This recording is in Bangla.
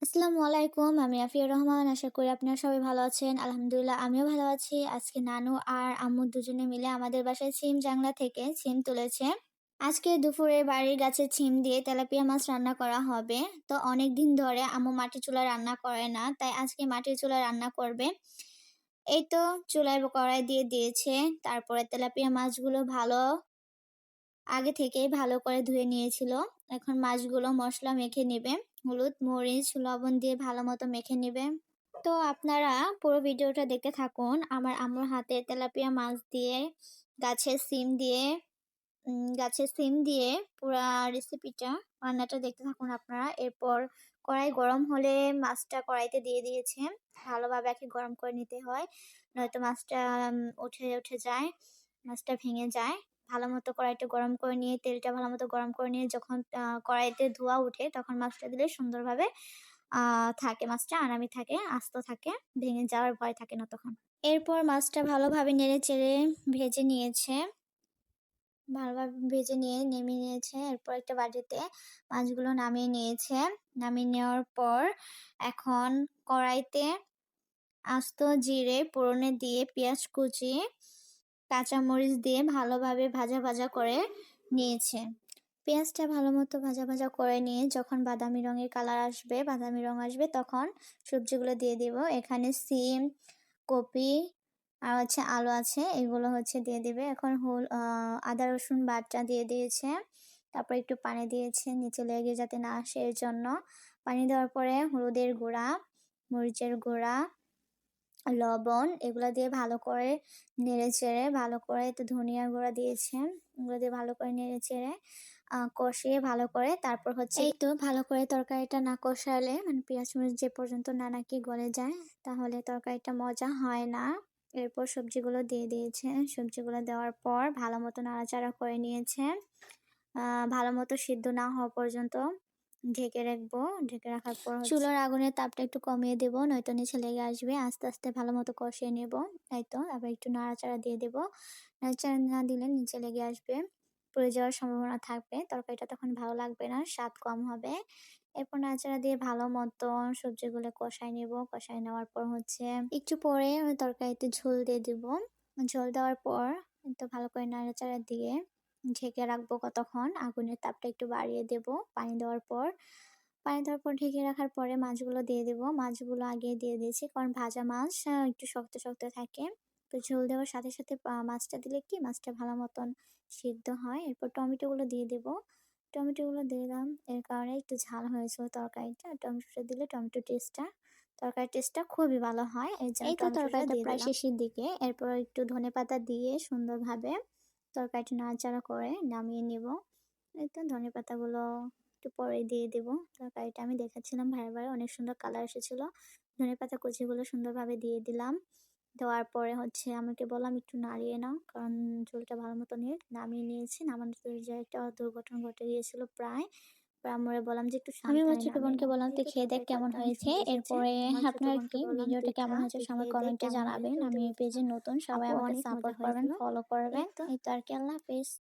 আসসালামু আলাইকুম। আমি আফিয়া রহমান। আশা করি আপনারা সবাই ভালো আছেন। আলহামদুলিল্লাহ আমিও ভালো আছি। আজকে নানু আর আম্মু দুজনে মিলে আমাদের বাসায় ছিম জাংলা থেকে ছিম তুলেছে। আজকে দুপুরে বাড়ির গাছের ছিম দিয়ে তেলাপিয়া মাছ রান্না করা হবে। তো অনেকদিন ধরে আম্মু মাটির চুলায় রান্না করে না। তাই আজকে মাটির চুলায় রান্না করবে। এই তো চুলায় কড়াই দিয়ে দিয়েছে। তারপরে তেলাপিয়া মাছগুলো আগে থেকেই ভালো করে ধুয়ে নিয়েছিল। এখন মাছগুলো মসলা মেখে নেবে। হলুদ, মরিচ, লবণ দিয়ে ভালো মতো মেখে নেবে। তো আপনারা পুরো ভিডিওটা দেখতে থাকুন। আমার আম্মুর হাতে তেলাপিয়া মাছ দিয়ে গাছের সিম দিয়ে পুরা রেসিপিটা রান্নাটা দেখতে থাকুন আপনারা। এরপর কড়াই গরম হলে মাছটা কড়াইতে দিয়ে দিয়েছে। ভালোভাবে একে গরম করে নিতে হয়, নয়তো মাছটা উঠে যায়, মাছটা ভেঙে যায়। ভালো মতো কড়াইটা গরম করে নিয়ে তেলটা ভালো মতো গরম করে নিয়ে যখন কড়াইতে ধোঁয়া উঠে তখন মাছটা দিলে সুন্দরভাবে থাকে, মাছটা আরামে থাকে, আস্ত থাকে, ভেঙে যাওয়ার ভয় থাকে না তখন। এরপর মাছটা ভালোভাবে নেড়ে চেড়ে ভালোভাবে ভেজে নিয়ে নামিয়ে নিয়েছে। এরপর একটা বাটিতে মাছগুলো নামিয়ে নিয়েছে। নামিয়ে নেওয়ার পর এখন কড়াইতে আস্ত জিরে ফোড়নে দিয়ে পেঁয়াজ কুচি, কাঁচামরিচ দিয়ে ভালোভাবে ভাজা করে নিয়েছে। পেঁয়াজটা ভালো মতো ভাজা করে নিয়ে যখন বাদামি রং আসবে তখন সবজিগুলো দিয়ে দিব। এখানে সিম, কপি আর আলু আছে, এগুলো দিয়ে দিবে। এখন আদা রসুন বাটা দিয়ে দিয়েছে। তারপর একটু পানি দিয়েছে নিচে লেগে যাতে না আসে এর জন্য। পানি দেওয়ার পরে হলুদের গুঁড়া, মরিচের গুঁড়া, লবণ এগুলো দিয়ে ভালো করে নেড়ে চেড়ে একটু ধনিয়ার গুঁড়া দিয়েছে, এগুলো দিয়ে ভালো করে নেড়ে চেড়ে কষিয়ে ভালো করে তারপর এই তো ভালো করে তরকারিটা না কষালে মানে পেঁয়াজ মরিচ যে পর্যন্ত না নাকি গলে যায় তাহলে তরকারিটা মজা হয় না। এরপর সবজিগুলো দিয়ে দিয়েছে। সবজিগুলো দেওয়ার পর ভালো মতো নাড়াচাড়া করে নিয়েছে। ভালো মতো সিদ্ধ না হওয়া পর্যন্ত ঢেকে রাখবো। ঢেকে রাখার পর চুলার আগুনের তাপটা একটু কমিয়ে দেব, নয়তো নিচে লেগে আসবে। আস্তে আস্তে ভালো মতো কষিয়ে নেব। তাই তো আবার একটু নাড়াচাড়া দিয়ে দেব। নাড়াচাড়া না দিলে নিচে লেগে আসবে, পুড়ে যাওয়ার সম্ভাবনা থাকবে। তরকারিটা তখন ভালো লাগবে না, স্বাদ কম হবে। এরপর নাড়াচাড়া দিয়ে ভালো মতো সবজিগুলো কষাই নেব। কষাই নেওয়ার পর একটু পরে তরকারিতে ঝোল দিয়ে দিব। ঝোল দেওয়ার পর একটু ভালো করে নাড়াচাড়া দিয়ে ঢেকে রাখবো কতক্ষণ। আগুনের তাপটা একটু বাড়িয়ে দেব। পানি দেওয়ার পর ঢেকে রাখার পরে মাছগুলো দিয়ে দেব। মাছগুলো আগে দিয়ে দিয়েছি কারণ ভাজা মাছ একটু শক্ত থাকে। তো ঝোল দেওয়ার সাথে সাথে মাছটা দিলে কি মাছটা ভালো মতন সিদ্ধ হয়। এরপর টমেটোগুলো দিয়ে দেব। টমেটোগুলো দিলাম এর কারণে একটু ঝাল হয়েছিল তরকারিটা। টমেটোটা দিলে তরকারির টেস্টটা খুবই ভালো হয়। এই তো তরকারিটা প্রায় শেষের দিকে। এরপর একটু ধনেপাতা দিয়ে সুন্দরভাবে তরকারিটা নাড়াচাড়া করে নামিয়ে নেব। এই তো ধনেপাতাগুলো একটু পরে দিয়ে দেব। তরকারিটা আমি দেখাচ্ছিলাম ভাই অনেক সুন্দর কালার এসেছিল। ধনেপাতা কুচিগুলো সুন্দরভাবে দিয়ে দিলাম। দেওয়ার পরে আমাকে বললাম একটু নাড়িয়ে নাও কারণ ঝোলটা ভালো মতো নিয়ে নামিয়ে নিয়েছি। নামানোর যে একটা দুর্ঘটনা ঘটে গিয়েছিল প্রায়। আমরা বললাম যে একটু আমি আমার ছোট বোনকে বললাম তুই খেয়ে দেখ কেমন হয়েছে। এরপরে আপনার কি ভিডিওটা কেমন হয়েছে সবাই কমেন্টে জানাবেন। আমি এই পেজে নতুন, সবাই আমাকে সাপোর্ট করবেন, ফলো করবেন। এই তো আর কি, আল্লাহ হাফেজ।